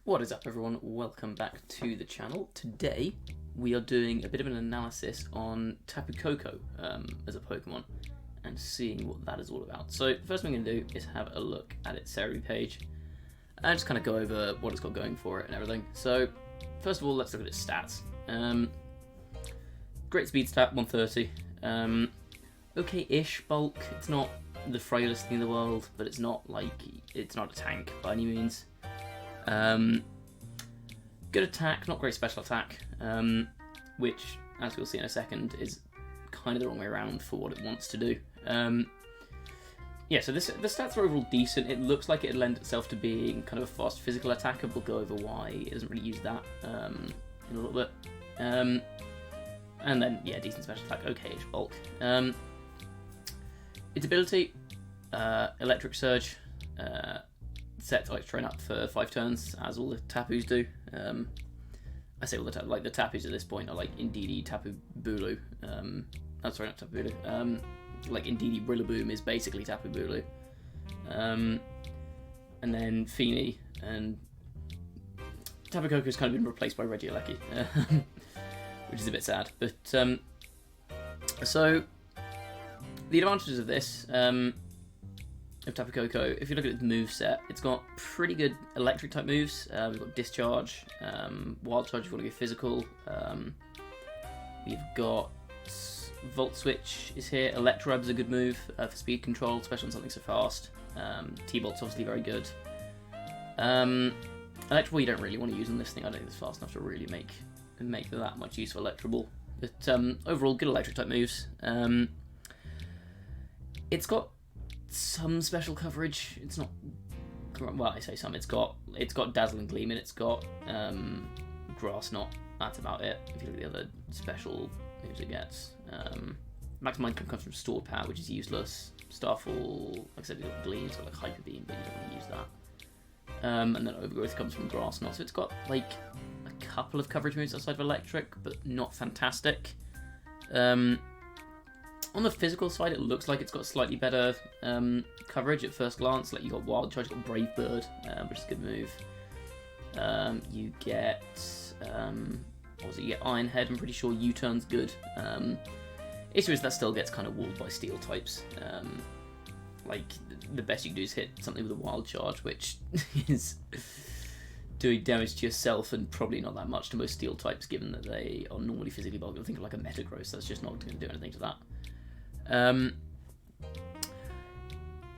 What is up, everyone? Welcome back to the channel. Today we are doing a bit of an analysis on Tapu Koko as a Pokemon and seeing what that is all about. So the first thing I'm going to do is have a look at its Cerebi page and just kind of go over what it's got going for it and everything. So first of all, let's look at its stats. Great speed stat, 130. Okay-ish bulk. It's not the frailest thing in the world, but it's not a tank by any means. Good attack, not great special attack, which, as we'll see in a second, is kind of the wrong way around for what it wants to do. Yeah, so the stats are overall decent. It looks like it lends itself to being kind of a fast physical attacker. We'll go over why it doesn't really use that in a little bit. And then, yeah, decent special attack, okay-ish bulk. Its ability, Electric Surge, set Electric Train up for 5 turns, as all the Tapus do. I say all the the Tapus at this point are like Indeedee, Tapu Bulu. I'm sorry, not Tapu Bulu. Like Indeedee Rillaboom is basically Tapu Bulu. And then Feeny and Tapu Koko has kind of been replaced by Regieleki, which is a bit sad. But so the advantages of this. Of Tapu Koko, if you look at its moveset, it's got pretty good electric type moves. We've got Discharge, Wild Charge if you want to go physical. We've got Volt Switch is here. Electrob's a good move for speed control, especially on something so fast. T-Bolt's obviously very good. Electro Ball you don't really want to use on this thing. I don't think it's fast enough to really make that much use of Electro Ball. But overall, good electric type moves. It's got some special coverage. It's not, well, I say some. It's got Dazzling Gleam and it's got Grass Knot. That's about it. If you look at the other special moves it gets, Max Mind comes from Stored Power, which is useless. Starfall, like I said, it's got Gleam, it's got like Hyper Beam, but you don't want to use that. And then Overgrowth comes from Grass Knot, so it's got like a couple of coverage moves outside of Electric, but not fantastic. On the physical side, it looks like it's got slightly better coverage at first glance. Like you got Wild Charge, you got Brave Bird, which is a good move. You get what was it? You get Iron Head. I'm pretty sure U-Turn's good. Issue is that still gets kind of walled by Steel types. Like the best you can do is hit something with a Wild Charge, which is doing damage to yourself and probably not that much to most Steel types, given that they are normally physically bulky. Think of like a Metagross. That's just not going to do anything to that. And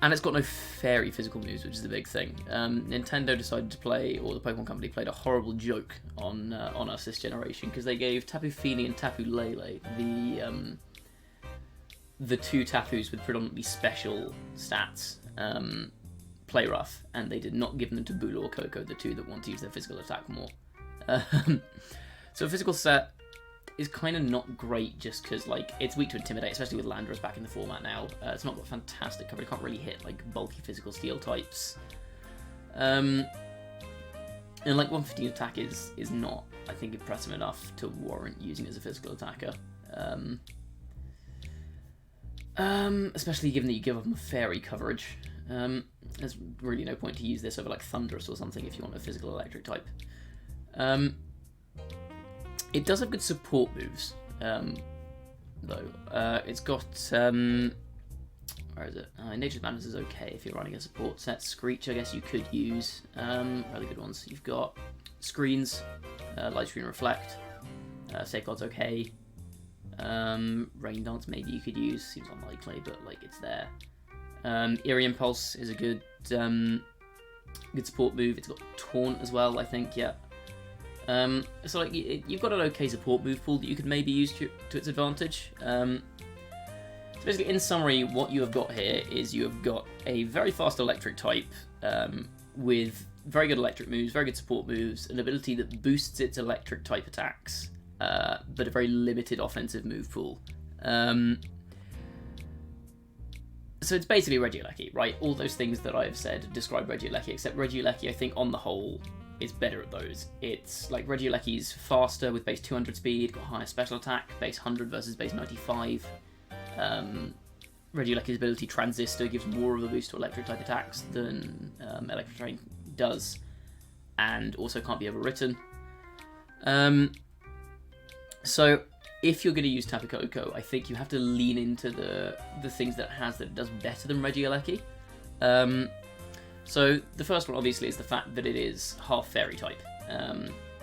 it's got no fairy physical moves, which is the big thing. Nintendo decided to play, or the Pokemon Company played a horrible joke on us this generation, because they gave Tapu Fini and Tapu Lele the two Tapus with predominantly special stats, play rough, and they did not give them to Bulu or Koko, the two that want to use their physical attack more. So a physical set is kind of not great just because like it's weak to Intimidate, especially with Landorus back in the format now. It's not got fantastic coverage, it can't really hit like bulky physical steel types. And like 115 attack is not, I think, impressive enough to warrant using it as a physical attacker. Especially given that you give them fairy coverage. There's really no point to use this over like Thunderous or something if you want a physical electric type. It does have good support moves, though. It's got, where is it? Nature's Madness is okay if you're running a support set. Screech, I guess you could use. Really good ones. You've got Screens, Light Screen Reflect, Safeguard's okay. Rain Dance maybe you could use, seems unlikely, but like it's there. Eerie Impulse is a good support move. It's got Taunt as well, I think, yeah. So like you've got an okay support move pool that you could maybe use to its advantage. So basically, in summary, what you have got here is you have got a very fast electric type with very good electric moves, very good support moves, an ability that boosts its electric type attacks, but a very limited offensive move pool. So it's basically Regieleki, right? All those things that I've said describe Regieleki, except Regieleki, I think, on the whole, is better at those. It's like Regieleki's faster with base 200 speed, got higher special attack, base 100 versus base 95. Regieleki's ability Transistor gives more of a boost to electric type attacks than Electric Train does. and also can't be overwritten. So if you're going to use Tapu Koko, I think you have to lean into the things that it has that it does better than Regieleki. So the first one, obviously, is the fact that it is half Fairy type,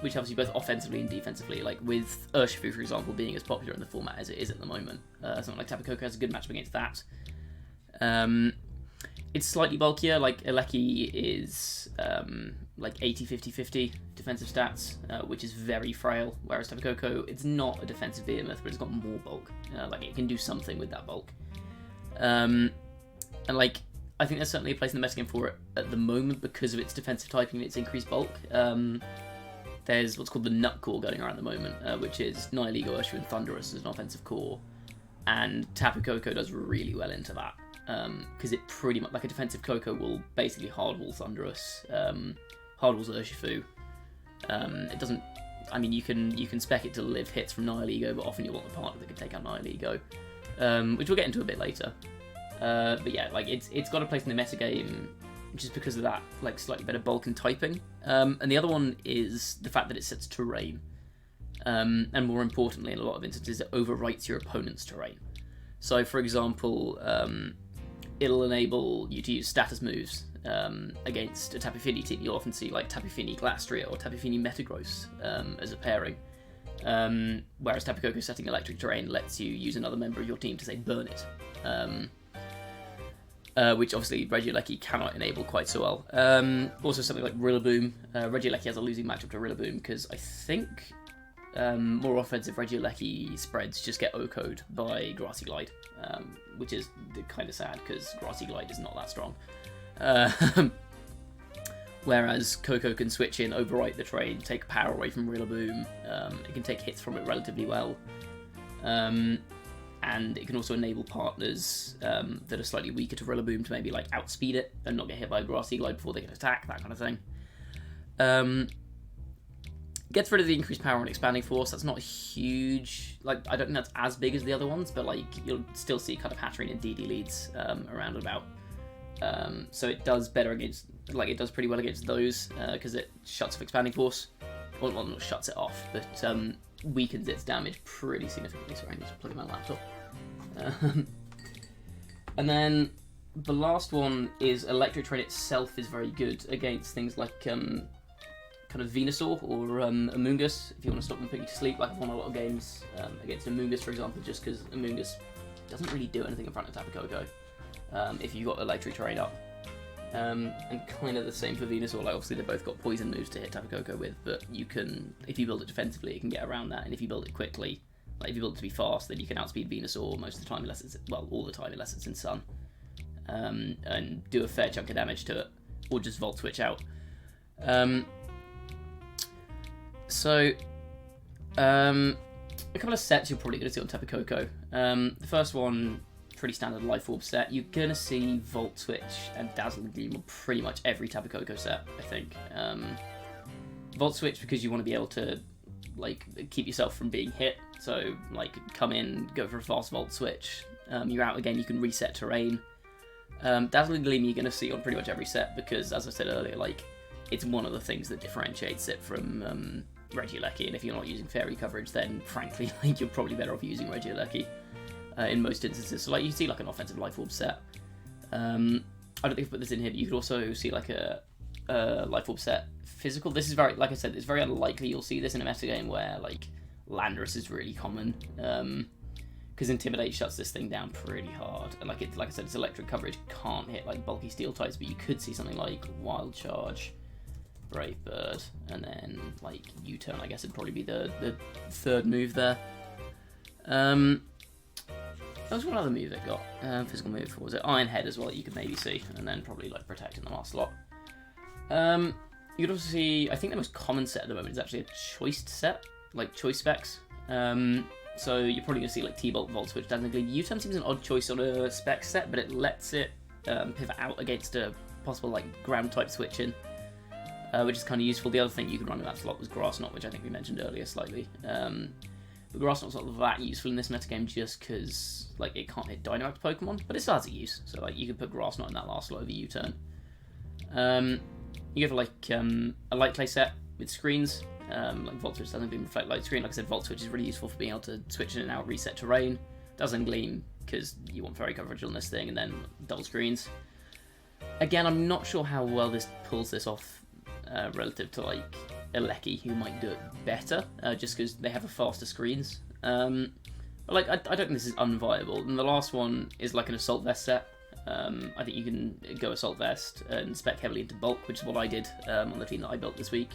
which helps you both offensively and defensively. Like with Urshifu, for example, being as popular in the format as it is at the moment, something like Tapu Koko has a good matchup against that. It's slightly bulkier. Like Eleki is like 80-50-50 defensive stats, which is very frail, whereas Tapu Koko, it's not a defensive behemoth, but it's got more bulk. Like it can do something with that bulk. And like, I think there's certainly a place in the metagame for it at the moment because of its defensive typing and its increased bulk. There's what's called the Nut Core going around at the moment, which is Nihilego, Urshifu, and Thundurus as an offensive core, and Tapu Koko does really well into that. Because it pretty much, like a defensive Koko will basically hardwall Thundurus, hardwalls Urshifu. It doesn't, I mean, you can spec it to live hits from Nihilego, but often you want the partner that can take out Nihilego, which we'll get into a bit later. But yeah, like it's got a place in the metagame just because of that, like slightly better bulk and typing. And the other one is the fact that it sets terrain, and more importantly, in a lot of instances, it overwrites your opponent's terrain. So, for example, it'll enable you to use status moves against a Tapu Fini team. You'll often see like Tapu Fini Glastrier or Tapu Fini Metagross as a pairing. Whereas Tapu Koko setting electric terrain lets you use another member of your team to, say, burn it. Which obviously Regieleki cannot enable quite so well. Also something like Rillaboom. Regieleki has a losing matchup to Rillaboom because I think more offensive Regieleki spreads just get OHKO'd by Grassy Glide, which is kind of sad because Grassy Glide is not that strong. Whereas Koko can switch in, overwrite the terrain, take power away from Rillaboom. It can take hits from it relatively well. And it can also enable partners that are slightly weaker to Rillaboom to maybe like outspeed it and not get hit by a Grassy Glide before they can attack, that kind of thing. Gets rid of the increased power and expanding force. That's not huge. Like, I don't think that's as big as the other ones, but like you'll still see kind of Hatterene and DD leads around and about. So it does better against, like it does pretty well against those because it shuts off expanding force. Well, not shuts it off, but weakens its damage pretty significantly. Sorry, I'm just plugging my laptop. And then the last one is Electric Terrain itself is very good against things like kind of Venusaur or Amoonguss, if you want to stop them putting you to sleep. Like I've won a lot of games against Amoonguss, for example, just because Amoonguss doesn't really do anything in front of Tapu Koko if you've got Electric Terrain up. And kind of the same for Venusaur. Like obviously they've both got poison moves to hit Tapu Koko with, but you can, if you build it defensively, it can get around that, and if you build it quickly, like if you build it to be fast, then you can outspeed Venusaur most of the time, unless it's, well, all the time unless it's in Sun, and do a fair chunk of damage to it, or just Volt Switch out. So a couple of sets you're probably going to see on Tapu Koko. The first one, pretty standard Life Orb set. You're going to see Volt Switch and Dazzling Gleam on pretty much every Tapu Koko set, I think. Volt Switch because you want to be able to like keep yourself from being hit. So like come in, go for a fast Volt Switch. You're out again, you can reset terrain. Dazzling Gleam you're going to see on pretty much every set because, as I said earlier, like it's one of the things that differentiates it from Regieleki, and if you're not using fairy coverage, then frankly, like you're probably better off using Regieleki in most instances. So like you see like an offensive Life Orb set. I don't think I've put this in here, but you could also see like a Life Orb set physical. This is very, like I said, it's very unlikely you'll see this in a metagame where like Landorus is really common, because Intimidate shuts this thing down pretty hard, and like I said, its electric coverage can't hit like bulky steel types, but you could see something like Wild Charge, Brave Bird, and then like U-turn. I guess it'd probably be the third move there. There was one other move it got, physical move. What was it? Iron Head as well. You could maybe see, and then probably like Protect in the last slot. You could also see, I think the most common set at the moment is actually a choiced set, like choice specs. So you're probably going to see like T-Bolt, Volt Switch, Dazzling Gleam. U-turn seems an odd choice on a spec set, but it lets it pivot out against a possible like ground type switch in, which is kind of useful. The other thing you could run in that slot was Grass Knot, which I think we mentioned earlier slightly. But Grass Knot's not that useful in this metagame just because like it can't hit Dynamax Pokemon, but it still has a use. So like you could put Grass Knot in that last slot of a U-turn. You go for like a light play set with screens. Like Volt Switch doesn't reflect light screen. Like I said, Volt Switch is really useful for being able to switch in and out, reset terrain. Doesn't gleam because you want fairy coverage on this thing, and then double screens. Again, I'm not sure how well this pulls this off relative to like Regieleki, who might do it better, just because they have a faster screens. But like I don't think this is unviable. And the last one is like an assault vest set. I think you can go assault vest and spec heavily into bulk, which is what I did on the team that I built this week.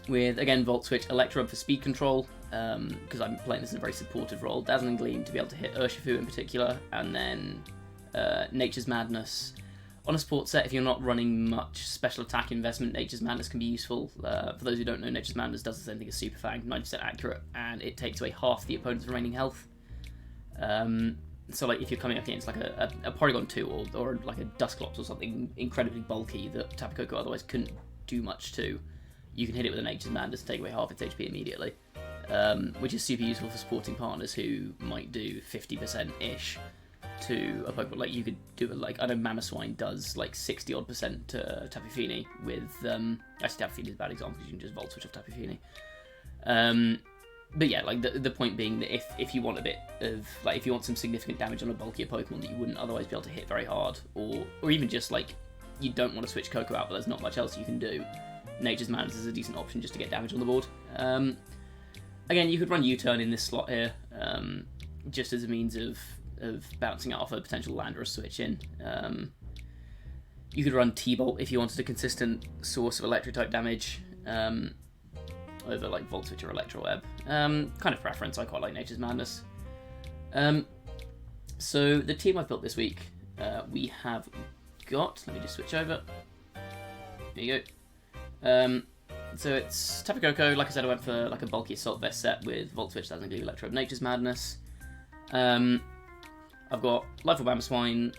With again Volt Switch, Electro for speed control, because I'm playing this in a very supportive role. Dazzling Gleam to be able to hit Urshifu in particular, and then Nature's Madness. On a sports set, if you're not running much special attack investment, Nature's Madness can be useful. For those who don't know, Nature's Madness does the same thing as Super Fang, 90% accurate, and it takes away half the opponent's remaining health. So like if you're coming up against like a Porygon 2 or like a Dusclops or something incredibly bulky that Tapu Koko otherwise couldn't do much to, you can hit it with a Nature's Madness to take away half its HP immediately, which is super useful for sporting partners who might do 50%-ish to a Pokemon. Like you could do it like, I know Mamoswine does like 60-odd% to Tapu Fini with, actually Tapu Fini is a bad example because you can just Volt Switch off Tapu Fini. But yeah, like the point being that if you want a bit of, like if you want some significant damage on a bulkier Pokemon that you wouldn't otherwise be able to hit very hard, or even just like you don't want to switch Koko out but there's not much else you can do, Nature's Madness is a decent option just to get damage on the board. Again, you could run U-Turn in this slot here, just as a means of bouncing out off a potential land or a switch in. You could run T-Bolt if you wanted a consistent source of electric-type damage, over like Volt Switch or Electro Web. Kind of preference, I quite like Nature's Madness. So the team I've built this week, we have got, let me just switch over. There you go. So it's Tapu Koko, like I said, I went for like a bulky assault vest set with Volt Switch, Dazzling Gleam, Electro, Nature's Madness. I've got Life Orb Mamoswine,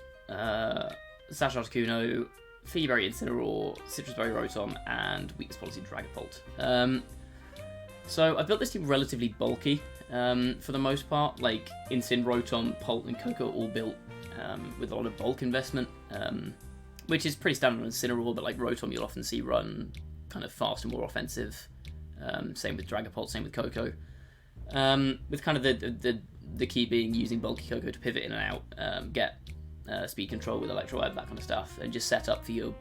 Sash Articuno, Feeberry Incineroar, Citrus Berry Rotom, and Weakness Policy Dragapult. So I built this team relatively bulky, for the most part. Like Incin, Rotom, Pult, and Koko all built with a lot of bulk investment, which is pretty standard on Incineroar, but like Rotom you'll often see run kind of fast and more offensive. Same with Dragapult, same with Koko. With kind of the key being using bulky Koko to pivot in and out, get speed control with Electro Web, that kind of stuff, and just set up for your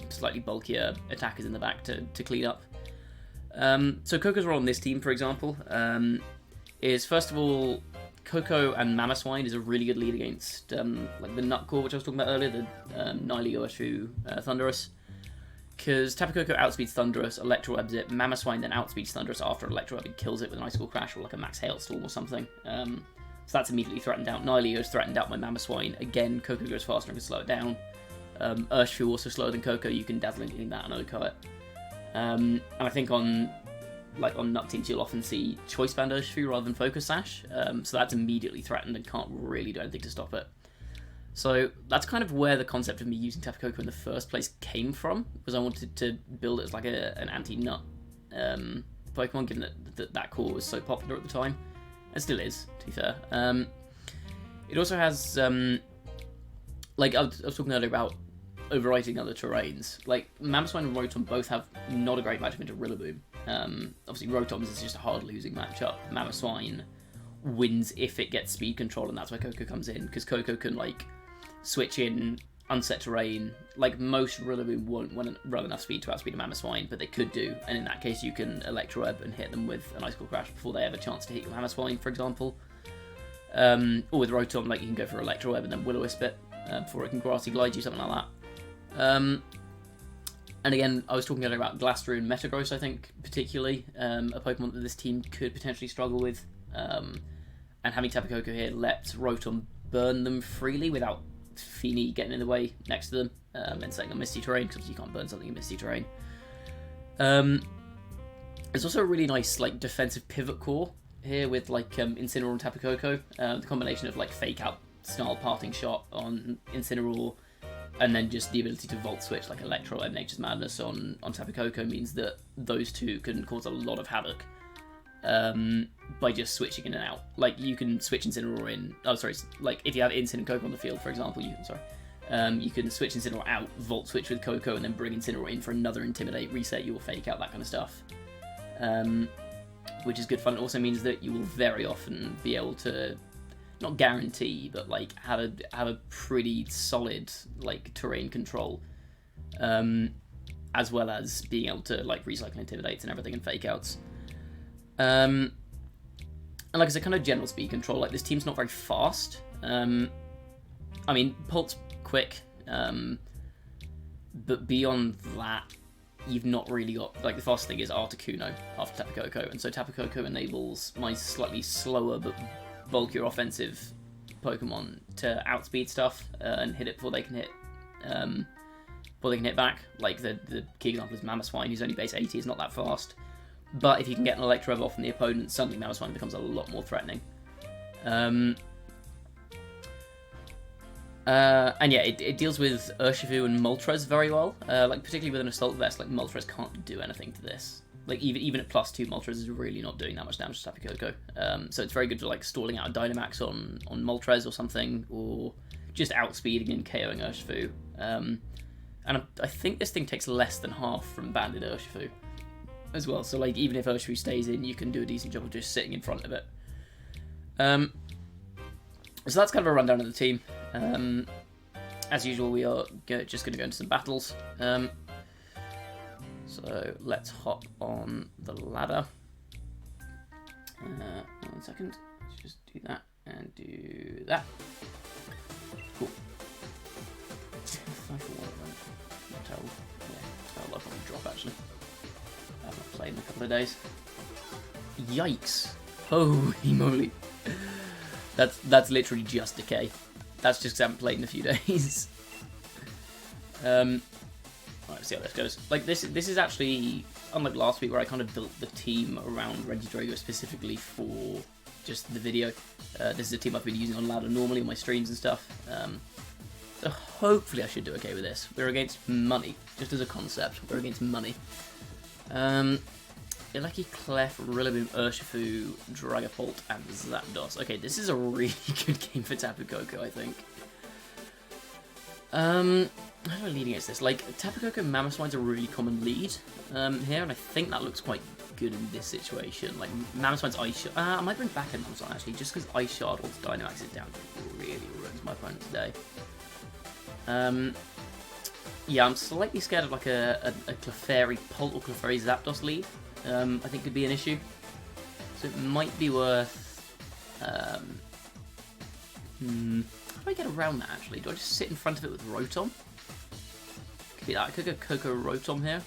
slightly bulkier attackers in the back to clean up. So Koko's role on this team, for example, is first of all, Koko and Mamoswine is a really good lead against like the Nutcore, which I was talking about earlier, the Niley, Urshifu, Thundurus. Because Tapu Koko outspeeds Thundurus, Electro Webs it, Mamoswine then outspeeds Thundurus after Electro Web and kills it with an Icicle Crash or like a Max Hailstorm or something. So that's immediately threatened out. Niley is threatened out by Mamoswine. Again, Koko goes faster and can slow it down. Urshifu also slower than Koko, you can Dazzling Gleam that and OHKO it. And I think on Nut teams you'll often see Choice Band Urshifu rather than Focus Sash, so that's immediately threatened and can't really do anything to stop it. So that's kind of where the concept of me using Tapu Koko in the first place came from, because I wanted to build it as like an anti-Nut Pokemon, given that core was so popular at the time. It still is, to be fair. It also has, like I was talking earlier about overwriting other terrains. Like Mamoswine and Rotom both have not a great matchup into Rillaboom. Obviously Rotom is just a hard losing matchup. Mamoswine wins if it gets speed control, and that's where Koko comes in, because Koko can like switch in unset terrain. Like most Rillaboom won't run enough speed to outspeed a Mamoswine, but they could do, and in that case you can Electro Web and hit them with an Icicle Crash before they have a chance to hit your Mamoswine, for example. Or with Rotom, like you can go for Electro Web and then Will-O-Wisp it before it can Grassy Glide you, something like that. And again, I was talking earlier about Glastrier and Metagross, I think, particularly, a Pokemon that this team could potentially struggle with. And having Tapu Koko here lets Rotom burn them freely without Fini getting in the way next to them, and setting on Misty Terrain, because you can't burn something in Misty Terrain. There's also a really nice like defensive pivot core here with like Incineroar and Tapu Koko. The combination of like Fake Out style Parting Shot on Incineroar, and then just the ability to Volt Switch like Electro and Nature's Madness on Tapu Koko means that those two can cause a lot of havoc by just switching in and out. Like you can switch Incineroar in. Oh, sorry. Like if you have Incin and Koko on the field, for example, you can You can switch Incineroar out, Volt Switch with Coco, and then bring Incineroar in for another Intimidate, reset your Fake Out, that kind of stuff. Which is good fun. It also means that you will very often be able to, not guarantee, but like have a pretty solid like terrain control, as well as being able to like recycle Intimidates and everything and Fake Outs. And like I said, kind of general speed control. Like this team's not very fast. I mean, Pult's quick, but beyond that, you've not really got, like, the fastest thing is Articuno after Tapu Koko, and so Tapu Koko enables my slightly slower but bulkier offensive Pokemon to outspeed stuff and hit it before they can hit back. Like the key example is Mamoswine, who's only base 80, is not that fast, but if you can get an Electro off from the opponent, suddenly Mamoswine becomes a lot more threatening. And yeah, it deals with Urshifu and Moltres very well. Like particularly with an Assault Vest, like Moltres can't do anything to this. Like even at +2, Moltres is really not doing that much damage to Tapu Koko. So it's very good for like stalling out a Dynamax on Moltres or something, or just outspeeding and KOing Urshifu. And I think this thing takes less than half from Banded Urshifu as well. So like even if Urshifu stays in, you can do a decent job of just sitting in front of it. So that's kind of a rundown of the team. As usual, we are just going to go into some battles. So let's hop on the ladder. 1 second. Let's just do that and do that. Cool. 5 for 1. Not terrible. Yeah, I'll probably drop actually. I haven't played in a couple of days. Yikes! Holy moly! That's literally just decay. That's just because I haven't played in a few days. Alright, let's see how this goes. Like this is actually, unlike last week where I kind of built the team around Regieleki specifically for just the video. This is a team I've been using on ladder normally on my streams and stuff. So hopefully I should do okay with this. We're against money, just as a concept. We're against money. Regieleki, Clef, Rillaboom, Urshifu, Dragapult, and Zapdos. Okay, this is a really good game for Tapu Koko, I think. How do I lead against this? Like, Tapu Koko and Mamoswine's a really common lead here, and I think that looks quite good in this situation. Like, Mamoswine's Ice Shard. I might bring back a Mamoswine, actually, just because Ice Shard or Dynamax is down really ruins my opponent today. Yeah, I'm slightly scared of like a Clefairy Pult or Clefairy Zapdos lead. I think could be an issue. So it might be worth... how do I get around that, actually? Do I just sit in front of it with Rotom? Could be that. I could go Coco Rotom here.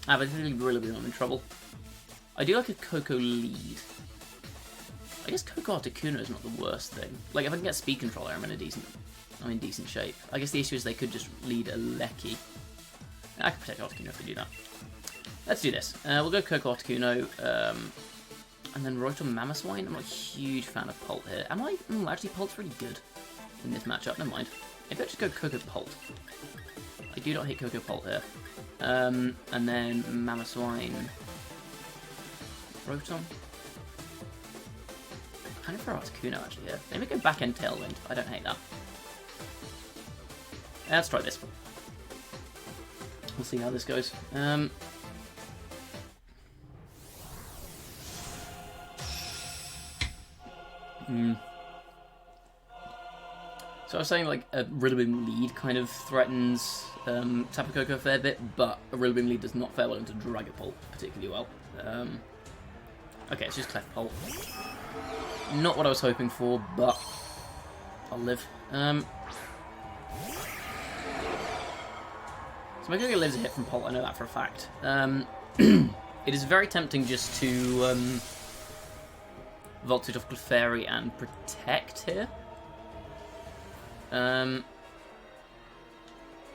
But I think really I'm in trouble. I do like a Coco lead. I guess Coco Articuno is not the worst thing. Like, if I can get speed controller, I'm in decent shape. I guess the issue is they could just lead a Lecky. I can protect Articuno if they do that. Let's do this. We'll go Coco Articuno, and then Rotom Mamoswine. I'm not a huge fan of Pult here. Am I? Actually, Pult's really good in this matchup. Never mind. Maybe I just go Coco Pult. I do not hate Coco Pult here. And then Mamoswine, Rotom. Kind of for Articuno actually here. Maybe go Back End Tailwind. I don't hate that. Let's try this. We'll see how this goes. So I was saying, like, a Rillaboom lead kind of threatens Tapu Koko a fair bit, but a Rillaboom lead does not fare well into Dragapult particularly well. Okay, it's just Clef Pult. Not what I was hoping for, but I'll live. So my Koko lives a hit from Pult, I know that for a fact. It is very tempting just to Volt Switch off Clefairy and Protect here.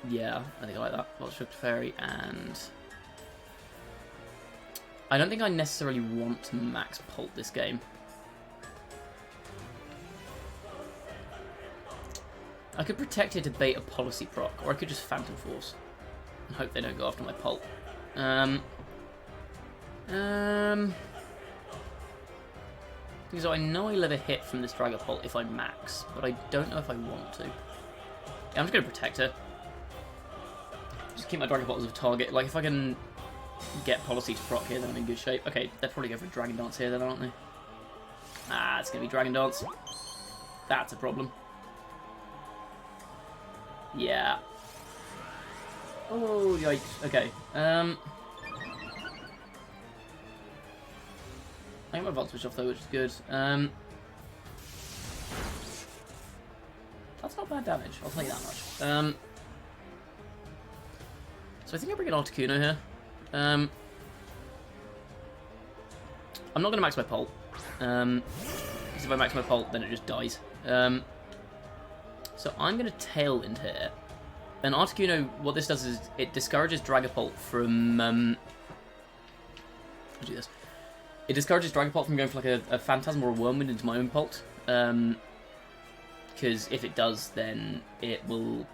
Yeah, I think I like that. Volt Switch off Clefairy, and I don't think I necessarily want to max Pult this game. I could Protect it to bait a Policy proc, or I could just Phantom Force and hope they don't go after my Pult. So I know I live a hit from this Dragapult if I max, but I don't know if I want to. Yeah, I'm just going to protect her. Just keep my Dragon Bolt as a target. Like, if I can get policy to proc here, then I'm in good shape. Okay, they're probably going for Dragon Dance here then, aren't they? Ah, it's going to be Dragon Dance. That's a problem. Yeah. Oh, yikes. Okay. I got my Volt Switch off though, which is good. That's not bad damage, I'll tell you that much. So I think I bring an Articuno here. I'm not going to max my Pult. Because if I max my Pult, then it just dies. So I'm going to Tailwind here. And Articuno, what this does is it discourages Dragapult from... I'll do this. It discourages Dragapult from going for like a Phantasm or a Wormwind into my own Pult. Because if it does, then it will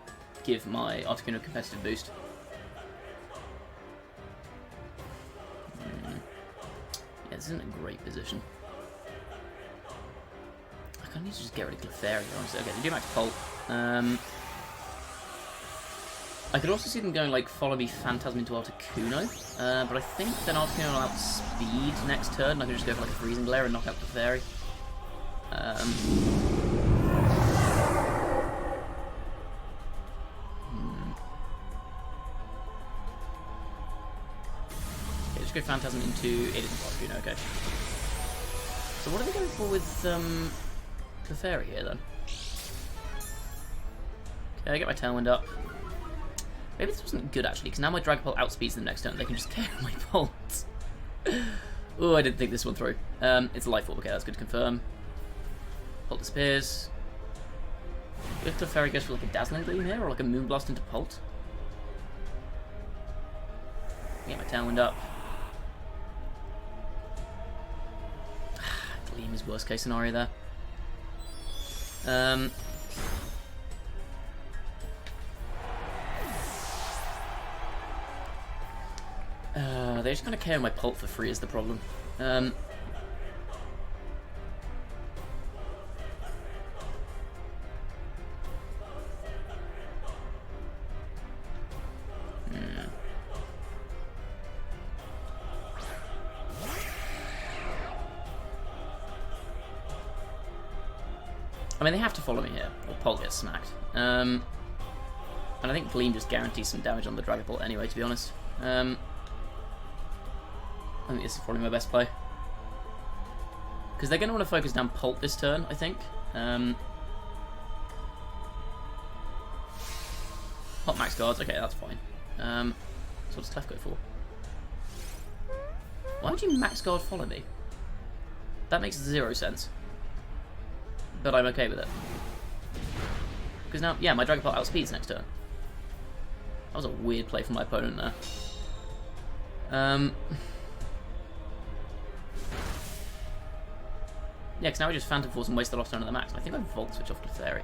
give my Articuno a competitive boost. Yeah, this isn't a great position. I kind of need to just get rid of Clefairy, honestly. Okay, they do max Pult. I could also see them going like follow me Phantasm into Articuno, but I think then Articuno will outspeed next turn, and I could just go for like a Freezing Glare and knock out the Fairy. Okay, just go Phantasm into it into Articuno, okay. So what are they going for with Clefairy here then? Okay, I get my Tailwind up. Maybe this wasn't good actually, because now my Dragapult outspeeds them next turn. They can just KO my Bolt. Oh, I didn't think this one through. It's a Life Orb. Okay, that's good to confirm. Pult disappears. If Clefairy goes for like a Dazzling Gleam here, or like a Moonblast into Pult. Get my Tailwind up. Gleam is worst case scenario there. They're just going to KO my Pult for free is the problem. I mean, they have to follow me here, or Pult gets smacked. And I think Gleam just guarantees some damage on the Dragapult anyway, to be honest. I think this is probably my best play. Because they're going to want to focus down Pult this turn, I think. Pult max guards, okay, that's fine. So what does Clef go for? Why would you max guard follow me? That makes 0 sense. But I'm okay with it. Because now, yeah, my Dragapult outspeeds next turn. That was a weird play from my opponent there. Yeah, because now we just Phantom Force and waste the last turn of the max. I think I Volt Switch off Clefairy.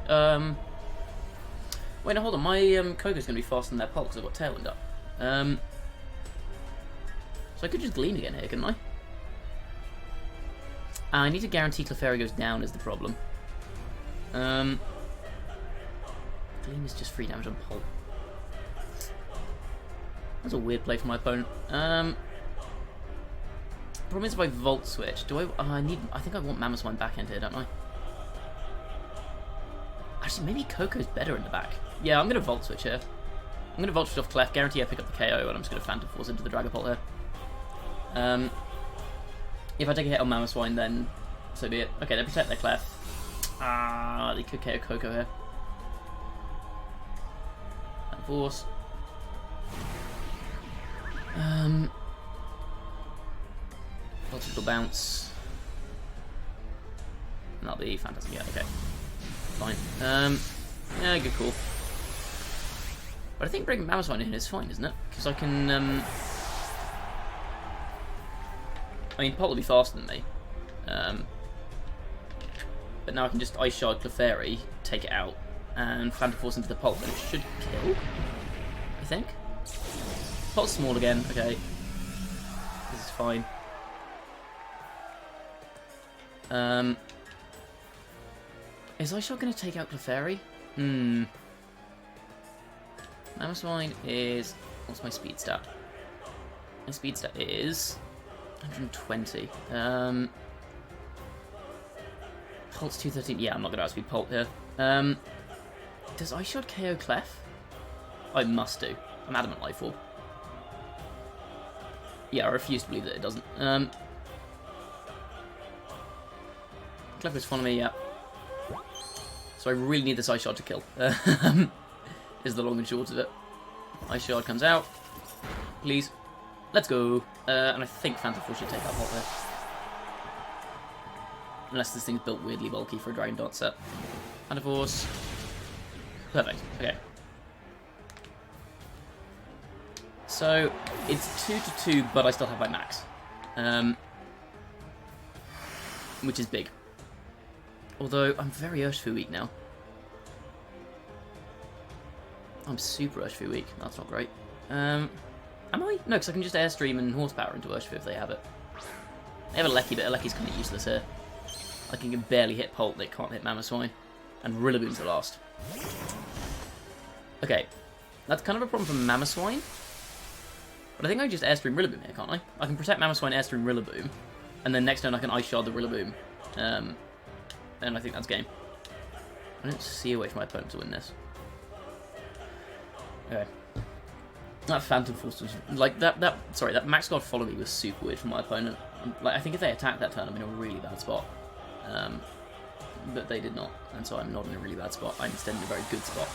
Wait, no, hold on. My Koga's going to be faster than their Pult because I've got Tailwind up. So I could just Gleam again here, couldn't I? I need to guarantee Clefairy goes down is the problem. Gleam is just free damage on Pult. That's a weird play for my opponent. Problem is if I Volt Switch, do I? I think I want Mamoswine back end here, don't I? Actually, maybe Coco's better in the back. Yeah, I'm gonna Volt Switch here. I'm gonna Volt Switch off Clef, guarantee I pick up the KO, and I'm just gonna Phantom Force into the Dragapult here. If I take a hit on Mamoswine, then so be it. Okay, they protect their Clef. Ah, they could KO Coco here. Phantom Force. Multiple bounce. And that'll be Phantasm, yeah, okay. Fine. Yeah, good call. But I think bringing Mamoswine in is fine, isn't it? Because I can, I mean, Pult will be faster than me. But now I can just Ice Shard Clefairy, take it out, and Phantom Force into the Pult, and it should kill, I think. Pult's small again, okay. This is fine. Is Ice Shard going to take out Clefairy? Mamoswine is... What's my speed stat? My speed stat is 120. Pult's 213. Yeah, I'm not going to outspeed Pult here. Does Ice Shard KO Clef? I must do. I'm Adamant Life Orb. Yeah, I refuse to believe that it doesn't. Clef is following me, yeah. So I really need this Ice Shard to kill. Is the long and short of it. Ice Shard comes out. Please. Let's go. And I think Phantom Force should take out Pult there. Unless this thing's built weirdly bulky for a Dragon Dart set. Phantom Force. Perfect. Okay. So, it's 2-2, but I still have my max. Which is big. Although, I'm very Urshifu weak now. I'm super Urshifu weak. That's not great. Am I? No, because I can just Airstream and Horsepower into Urshifu if they have it. They have a Lecky, but a Lecky's kind of useless here. Like, it can barely hit Pult, they can't hit Mamoswine. And Rillaboom's the last. Okay. That's kind of a problem for Mamoswine. But I think I can just Airstream Rillaboom here, can't I? I can protect Mamoswine, Airstream Rillaboom. And then next turn I can Ice Shard the Rillaboom. And I think that's game. I don't see a way for my opponent to win this. Okay. That Phantom Force was... Like, that Max Guard Follow Me was super weird for my opponent. Like, I think if they attack that turn, I'm in a really bad spot. But they did not, and so I'm not in a really bad spot. I'm instead in a very good spot.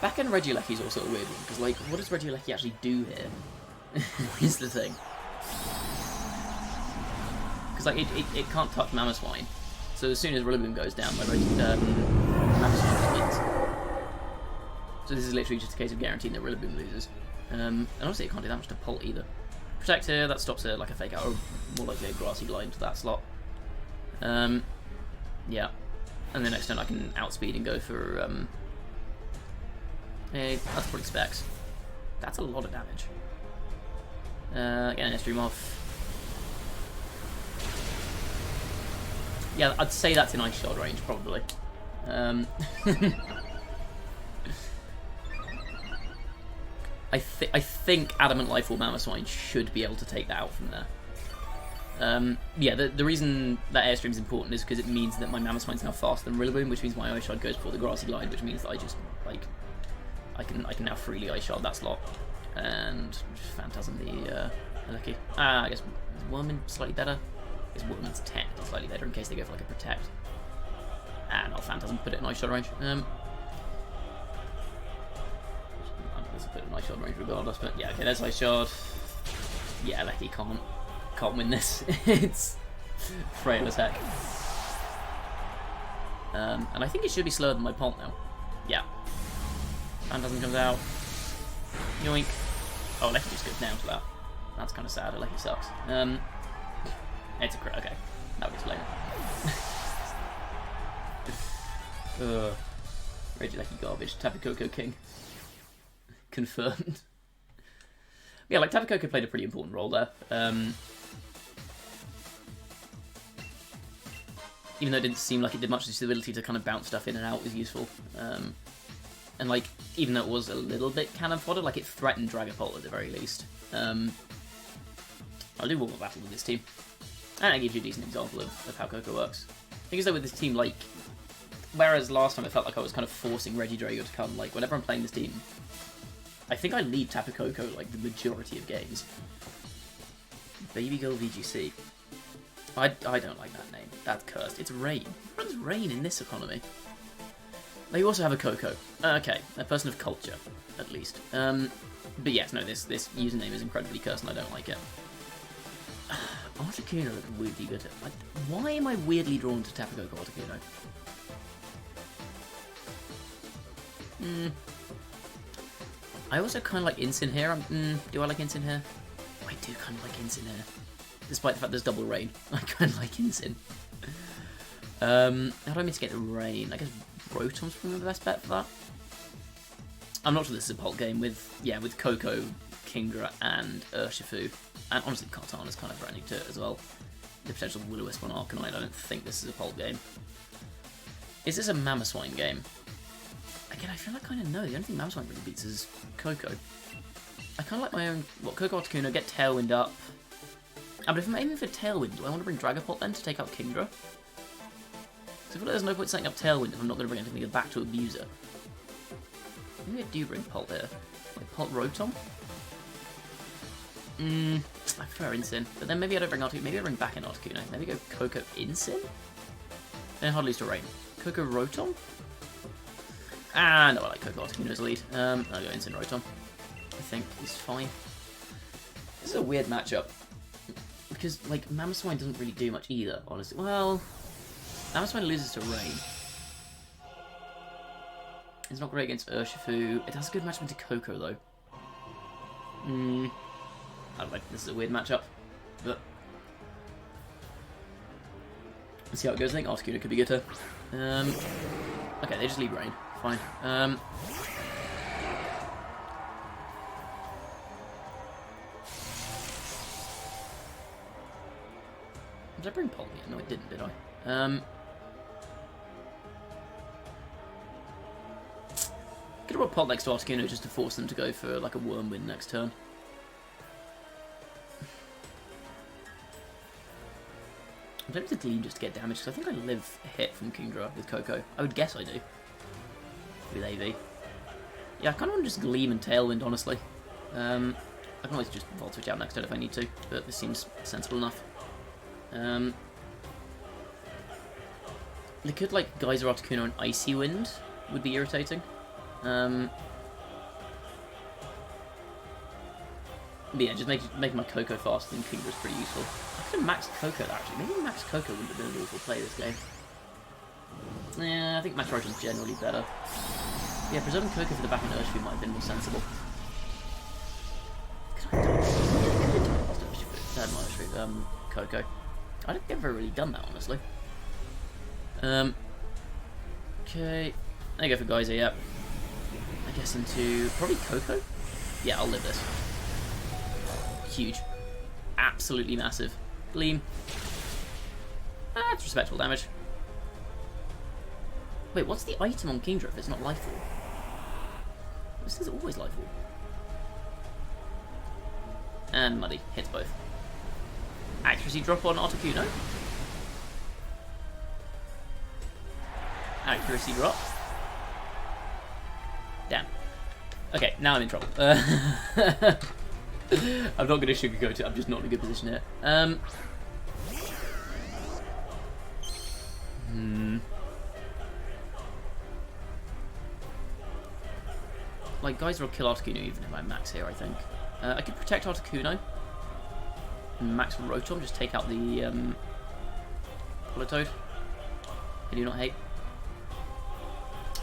Back-end Regieleki is also a weird one, because, like, what does Regieleki actually do here? Is the thing. Because, like, it can't touch Mamoswine. So as soon as Rillaboom goes down, my Mamoswine just wins. So this is literally just a case of guaranteeing that Rillaboom loses. And honestly, it can't do that much to Pult either. Protect here, that stops it like a fake out, or more likely a Grassy Glide to that slot. Yeah. And the next turn I can outspeed and go for, hey, that's probably Specs. That's a lot of damage. Get an Airstream off. Yeah, I'd say that's in Ice Shard range, probably. I think Adamant Life or Mamoswine should be able to take that out from there. Yeah, the reason that Airstream is important is because it means that my Mamoswine's now faster than Rillaboom, which means my Ice Shard goes for the Grassy Glide, which means that I just, like, I can now freely Ice Shard that slot. And just Phantasm the Regieleki. I guess Wormin slightly better. I guess Wormin's technically slightly better in case they go for like a Protect. Not Phantasm, put it in Ice Shard range. I'm going to put it in Ice Shard range regardless, but yeah, okay, there's Ice Shard. Yeah, Regieleki can't win this. It's frail as heck. And I think it should be slower than my Pult now. Yeah. Phantasm comes out. Yoink. Oh, Regieleki just goes down to that. That's kind of sad. Regieleki sucks. It's a crit. Okay, that would explain it. Regieleki garbage. Tapu Koko King. Confirmed. Yeah, like Tapu Koko played a pretty important role there. Even though it didn't seem like it did much, just the ability to kind of bounce stuff in and out was useful. And like, even though it was a little bit cannon fodder, like it threatened Dragapult at the very least. I'll do one more battle with this team. And that gives you a decent example of how Koko works. I think as though with this team, like, whereas last time it felt like I was kind of forcing Regidrago to come, like, whenever I'm playing this team, I think I lead Tapu Koko, like, the majority of games. Baby Girl VGC. I don't like that name. That's cursed. It's Rain. Who runs Rain in this economy? They also have a Koko. Okay, a person of culture, at least. But yes, no, this username is incredibly cursed and I don't like it. Articuno looks weirdly good. Why am I weirdly drawn to Tapu Koko Articuno? I also kind of like Incin here. Do I like Incin here? I do kind of like Incin here. Despite the fact there's double rain. I kind of like Incin. How do I mitigate the rain? I guess Rotom's probably the best bet for that. I'm not sure this is a Pult game with Koko, Kingdra, and Urshifu. And honestly, Kartana's kind of threatening to it as well. The potential Will-O-Wisp on Arcanine, I don't think this is a Pult game. Is this a Mamoswine game? Again, I feel like I kind of know. The only thing Mamoswine really beats is Coco. I kind of like my own... What, Coco Articuno, get Tailwind up. But if I'm aiming for Tailwind, do I want to bring Dragapult then to take out Kingdra? So I feel like there's no point setting up Tailwind if I'm not going to bring anything back to abuse it. Maybe I do bring Pult here. Like Pult Rotom? I prefer Incin. But then maybe I don't bring Articuno. Maybe I bring back in Articuno. Maybe go Coco Incin? Then hardly lose to Rain. Coco Rotom? Ah, no, I like Coco Articuno's lead. I'll go Incin Rotom. I think he's fine. This is a weird matchup. Because, like, Mamoswine doesn't really do much either, honestly. Well, Mamoswine loses to Rain. It's not great against Urshifu. It has a good matchup into Coco, though. I don't know. This is a weird matchup. But let's see how it goes. I think Articuno could be good here. Okay, they just leave Rain. Fine. Did I bring Pult yet? No, I didn't, did I? Could have brought Pult next to Articuno just to force them to go for like a Wormwind next turn. I'm tempted to Gleam just to get damage, because I think I live a hit from Kingdra with Coco. I would guess I do. With AV. Yeah, I kind of want to just Gleam and Tailwind, honestly. I can always just Volt Switch out next turn if I need to, but this seems sensible enough. They could, like, Geyser Articuno and Icy Wind would be irritating. But yeah, just making my Coco faster than Kingdra is pretty useful. I could have maxed Coco, actually. Maybe Max Coco wouldn't have been an awful play this game. Yeah, I think Max Rotom's generally better. Yeah, preserving Coco for the back end Urshifu might have been more sensible. Coco. I don't think I've ever really done that, honestly. Okay. I go for Geyser, yeah. I guess into probably Coco? Yeah, I'll live this. Huge. Absolutely massive. Gleam. That's respectable damage. Wait, what's the item on Kingdra if it's not Lifeform? This is always Lifeform. And Muddy. Hits both. Accuracy drop on Articuno. Accuracy drop. Damn. Okay, now I'm in trouble. I'm not going to sugarcoat it, I'm just not in a good position here. Like, Geyser will kill Articuno even if I max here, I think. I could protect Articuno. And max Rotom, just take out the Politoed. I do not hate.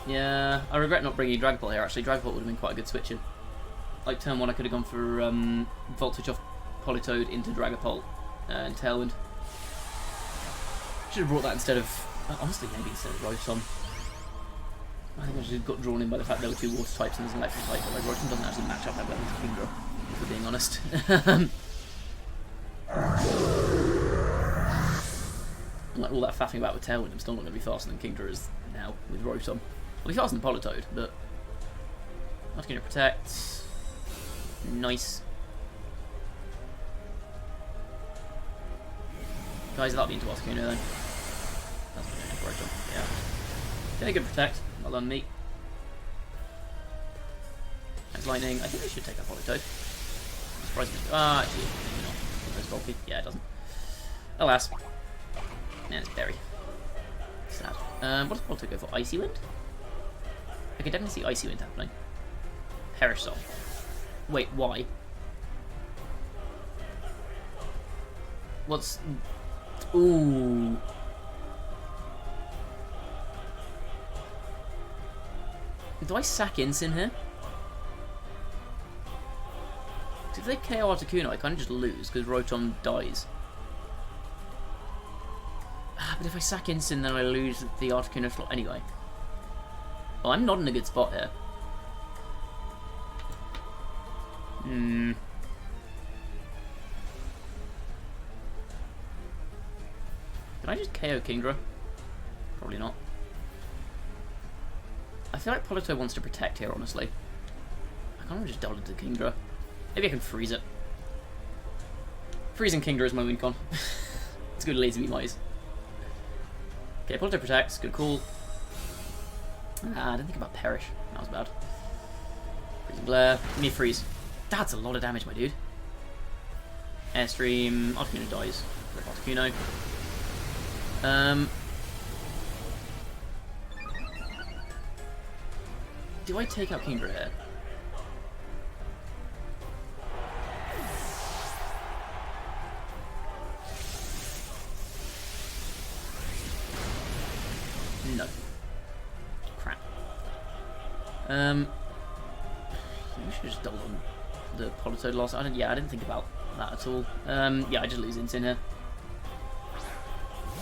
Yeah, I regret not bringing Dragapult here, actually. Dragapult would have been quite a good switch in. Like, turn 1 I could have gone for Volt Switch off Politoed into Dragapult and Tailwind. Should have brought that instead of... honestly, maybe instead of Rotom. I think I just got drawn in by the fact there were 2 water types and there's an electric type, but like, Rotom doesn't actually match up that well with Kingdra, if we're being honest. Like, all that faffing about with Tailwind, I'm still not going to be faster than Kingdra is now with Rotom. I'll be faster than Politoed, but not going to protect. Nice. Guys, that'll be into Articuno then. That's what I'm doing for Rotom, yeah. Very good protect, well done me. That's lightning. I think I should take that Politoed. Surprisingly. Ah, actually, maybe not. It's bulky. Yeah, it doesn't. Alas. Yeah, it's berry. Sad. What does Politoed go for? Icy Wind? I can definitely see Icy Wind happening. Perish Song. Wait, why? What's... Ooh. Do I sack Incin here? If they KO Articuno, I kind of just lose, because Rotom dies. But if I sack Incin, then I lose the Articuno slot anyway. Oh, I'm not in a good spot here. Can I just KO Kingdra? Probably not. I feel like Polito wants to protect here, honestly. I can't just double into Kingdra. Maybe I can freeze it. Freezing Kingdra is my win con. It's good lazy mice. Okay, Polito protects. Good call. I didn't think about Perish. That was bad. Freezing Glare. Give me a freeze. That's a lot of damage, my dude. Airstream. Articuno dies. Rip Articuno. Do I take out Kingdra here? No. Crap. We should just double on the Politoed loss. I didn't think about that at all. Yeah, I just lose Instant here.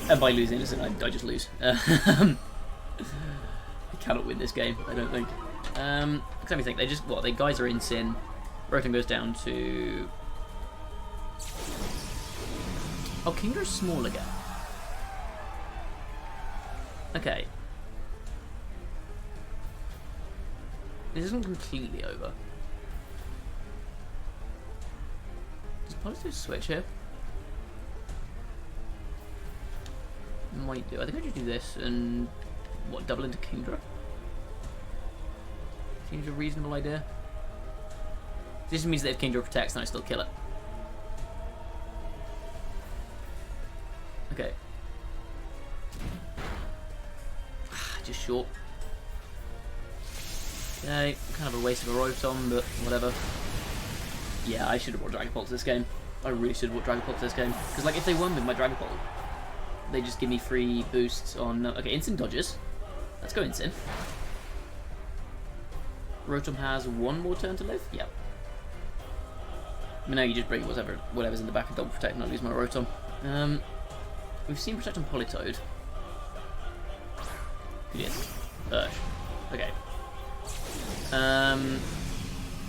And by losing Instant, I just lose. I cannot win this game, I don't think. Let me think. They just they guys are in Sin. Rotom goes down to. Oh, Kingdra's small again. Okay. This isn't completely over. Does Polito switch here? Might do. I think I just do this and double into Kingdra? Seems a reasonable idea. This means that if Kingdra protects, then I still kill it. Okay. Just short. Okay, kind of a waste of a Rotom, but whatever. Yeah, I should have brought Dragapult to this game. I really should have brought Dragapult to this game. Because, like, if they won with my Dragapult, they just give me free boosts on... Okay, Instant dodges. Let's go Instant. Rotom has one more turn to live? Yep. I mean, now you just break whatever's in the back and double protect and I lose my Rotom. We've seen Protect on Politoed. Yes. Ursh. Okay.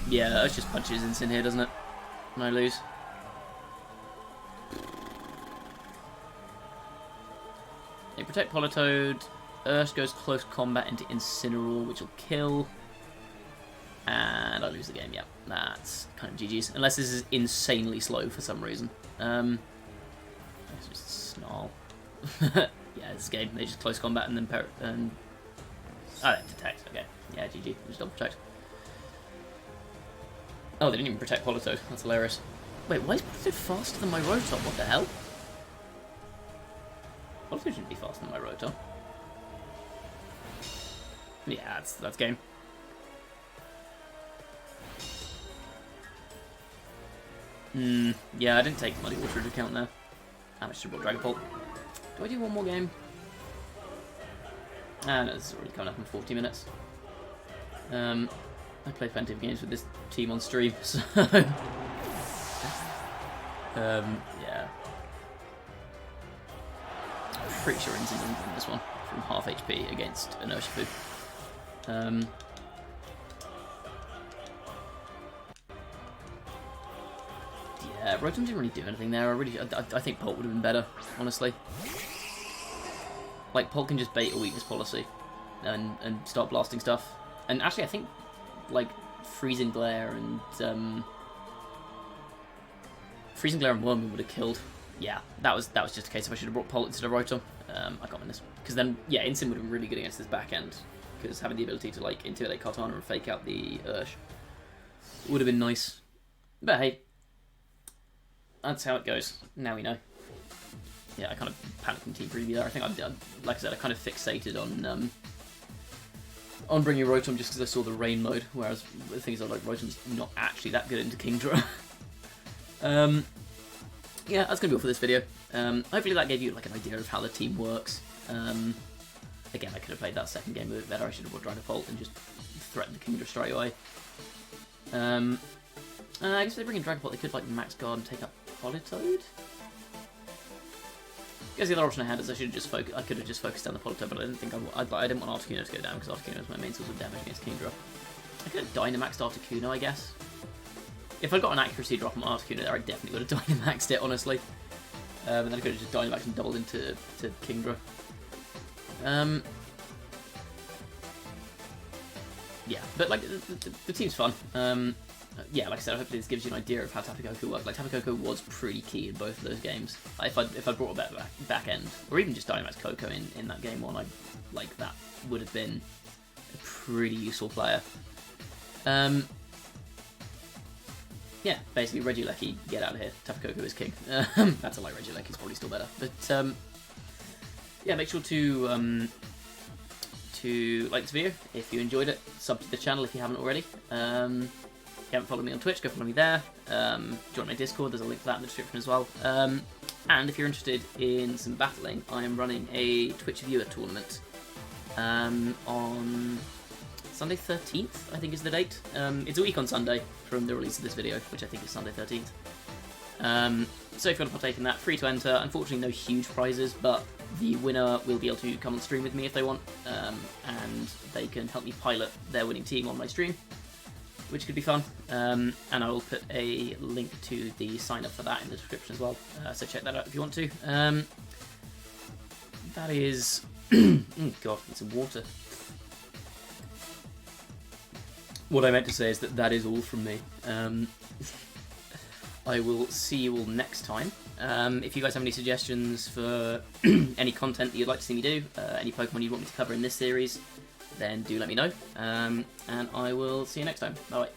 Yeah, Ursh just punches Instant here, doesn't it? And I lose. They protect Politoed. Ursh goes close combat into Incineroar, which will kill. And I lose the game, yeah. That's kind of GG's. Unless this is insanely slow for some reason. Let's just snarl. Yeah, this game. They just close combat and then oh, they detect. Okay. Yeah, GG. Just double protect. Oh, they didn't even protect Politoed. That's hilarious. Wait, why is Politoed faster than my Rotom? What the hell? Politoed shouldn't be faster than my Rotom. Yeah, that's game. Yeah, I didn't take Muddy Water into account there. How much should I brought Dragapult? Do I do one more game? Ah, no, this is already coming up in 40 minutes. I play plenty of games with this team on stream, so... yeah. I'm pretty sure Instant will win this one from half HP against an Urshifu. Yeah, Rotom didn't really do anything there. I think Pult would have been better, honestly. Like, Pult can just bait a weakness policy and start blasting stuff. And actually, I think, like, Freezing Glare and Wormwood would have killed. Yeah, that was just a case if I should have brought Pult instead of Rotom. I can't win this. Because then, yeah, Instant would have been really good against this back end. Because having the ability to, like, intimidate Kartana and fake out the Ursh would have been nice. But hey, that's how it goes. Now we know. Yeah, I kind of panicked in team preview there. I think like I said, I kind of fixated on bringing Rotom just because I saw the rain mode, whereas the thing is, like, Rotom's not actually that good into Kingdra. Yeah, that's gonna be all for this video. Hopefully that gave you like an idea of how the team works. Again, I could have played that second game a bit better. I should have brought Dragapult and just threatened the Kingdra straight away. I guess if they bring in Dragapult, they could like max guard and take up Politoed. I guess the other option I had is I could have just focused down the Politoed, but I didn't think I didn't want Articuno to go down because Articuno is my main source of damage against Kingdra. I could have Dynamaxed Articuno, I guess. If I'd got an accuracy drop on Articuno there, I definitely would have Dynamaxed it, honestly. And then I could have just Dynamaxed and doubled into Kingdra. yeah, but like the team's fun. Yeah, like I said, hopefully this gives you an idea of how Tapu Koko worked. Like Tapu Koko was pretty key in both of those games. If I brought a better back end, or even just Dynamax Koko in that game one, that would have been a pretty useful player. Yeah, basically Regieleki, get out of here. Tapu Koko is king. That's a lie. Regieleki is probably still better, but yeah, make sure to like this video if you enjoyed it. Sub to the channel if you haven't already. If you haven't followed me on Twitch, go follow me there. Join my Discord, there's a link for that in the description as well. And if you're interested in some battling, I am running a Twitch viewer tournament on Sunday 13th, I think is the date. It's a week on Sunday from the release of this video, which I think is Sunday 13th. So if you want to partake in that, free to enter. Unfortunately, no huge prizes, but the winner will be able to come on stream with me if they want, and they can help me pilot their winning team on my stream, which could be fun. And I will put a link to the sign up for that in the description as well, so check that out if you want to. That is... oh god, need some water. What I meant to say is that is all from me. I will see you all next time. If you guys have any suggestions for any content that you'd like to see me do, any Pokemon you want me to cover in this series, then do let me know. And I will see you next time. Bye.